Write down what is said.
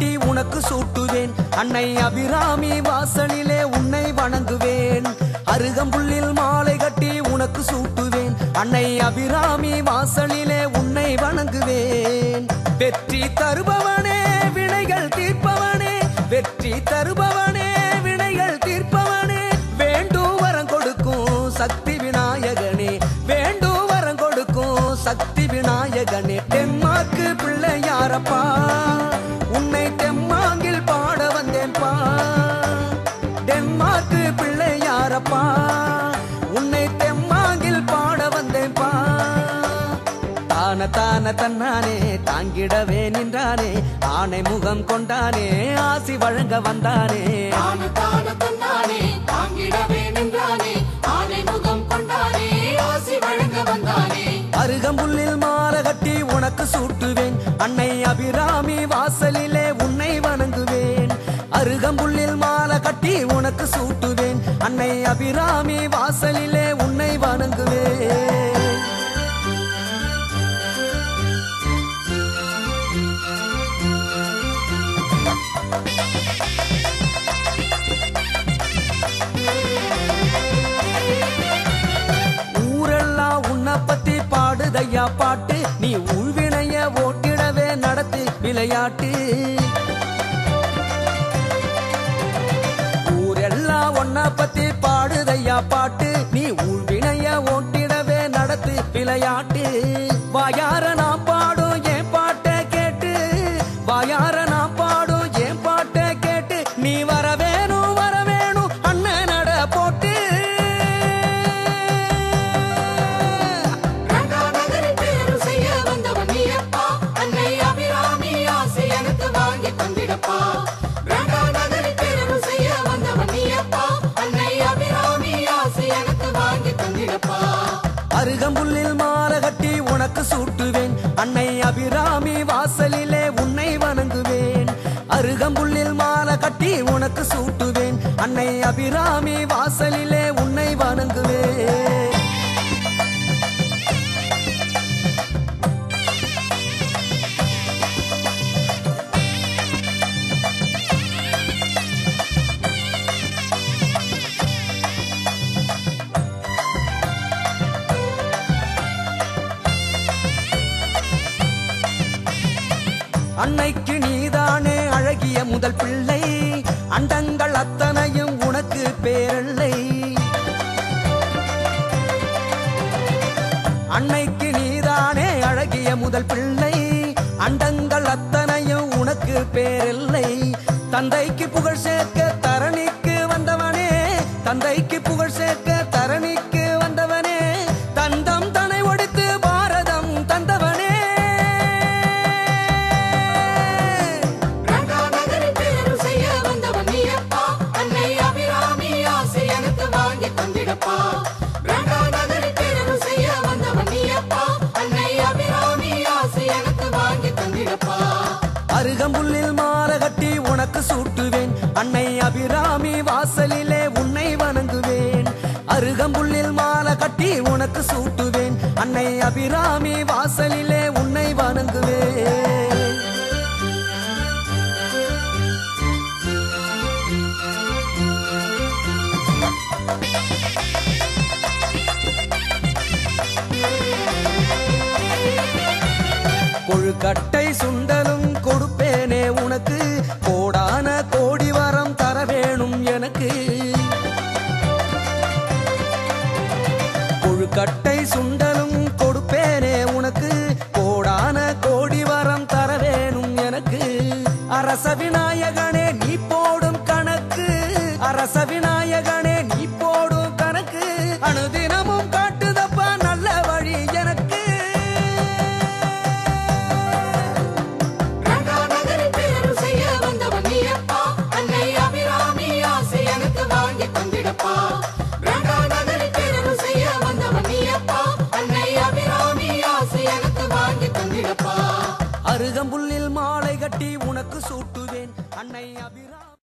கட்டி உனக்கு சூட்டுவேன் அன்னை அபிராமி வாசலிலே உன்னை வணங்குவேன் அருகம்புல்லில் மாலை கட்டி உனக்கு சூட்டுவேன் அன்னை அபிராமி வாசலிலே உன்னை வணங்குவேன் வெற்றி தருபவனே வினைகள் தீர்ப்பவனே வெற்றி தருபவனே வினைகள் தீர்ப்பவனே வேண்டும் வரம் கொடுக்கும் சக்தி விநாயகனே வேண்டும் வரம் கொடுக்கும் சக்தி விநாயகனே தெம்மாக்கு பிள்ளையாரப்பா உன்னை தெம்மாங்கில் பாட வந்தேன்பா டென்மார்க்கு பிள்ளையாரப்பா உன்னை தெம்மாங்கில் பாட வந்தேன்பா தான தான தன்னானே தாங்கிடவே நின்றானே ஆனை முகம் கொண்டானே ஆசி வழங்க வந்தானே தான தான தன்னானே தாங்கிடவே நின்றானே ஆனை முகம் கொண்டானே ஆசி வழங்க வந்தானே அருகம்புல்லில் மாலை கட்டி உனக்கு சூட்டுவேன் அன்னை அபிராமி வாசலிலே உன்னை வணங்குவேன் அருகம்புல்லில் மாலை கட்டி உனக்கு சூட்டுவேன் அன்னை அபிராமி வாசலிலே உன்னை வணங்குவேன் ஊரெல்லாம் உன்னை பத்தி பாடுதையா பாட்டு நீ உள்வினைய ஓட்டிடவே நடத்து விளையாட்டு ஊரெல்லாம் உன்னை பத்தி பாடுதையா பாட்டு நீ உள்வினைய ஓட்டிடவே நடத்து விளையாட்டு வாயார நான் பாடும் என் பாட்டை கேட்டு வாயார நான் பாடும் என் பாட்டை கேட்டு நீ வர வேணும் அண்ணன் நட போட்டு அருகம்புல்லில் மாலை கட்டி உனக்கு சூட்டுவேன் அன்னை அபிராமி வாசலிலே உன்னை வணங்குவேன் அருகம்புல்லில் மாலை கட்டி உனக்கு சூட்டுவேன் அன்னை அபிராமி வாசலிலே உன்னை வணங்குவேன் அன்னைக்கு நீதானே அழகிய முதல் பிள்ளை அண்டங்கள் அத்தனையும் உனக்கு பேரல்லை அன்னைக்கு நீதானே அழகிய முதல் பிள்ளை அண்டங்கள் அத்தனையும் உனக்கு பேரில்லை தந்தைக்கு புகழ் சேர்க்க தரணிக்கு வந்தவனே தந்தைக்கு புகழ் சேர்க்க தரணிக்கு வந்தவனே தந்தம் தனை ஒடித்து பாரதம் தந்தவனே அருகம்புல்லில் மாலை கட்டி உனக்கு சூட்டுவேன் அன்னை அபிராமி வாசலிலே உன்னை வணங்குவேன் அருகம்புல்லில் மாலை கட்டி உனக்கு சூட்டுவேன் அன்னை அபிராமி வாசலிலே உன்னை வணங்குவேன் கொழுக்கட்டை சுண்டலும் கொடுப்பேனே உனக்கு கோடான கோடி வரம் தர வேணும் எனக்கு கொழுக்கட்டை சுண்டலும் கொடுப்பேனே உனக்கு கோடான கோடி வரம் தர வேணும் எனக்கு அரச வினா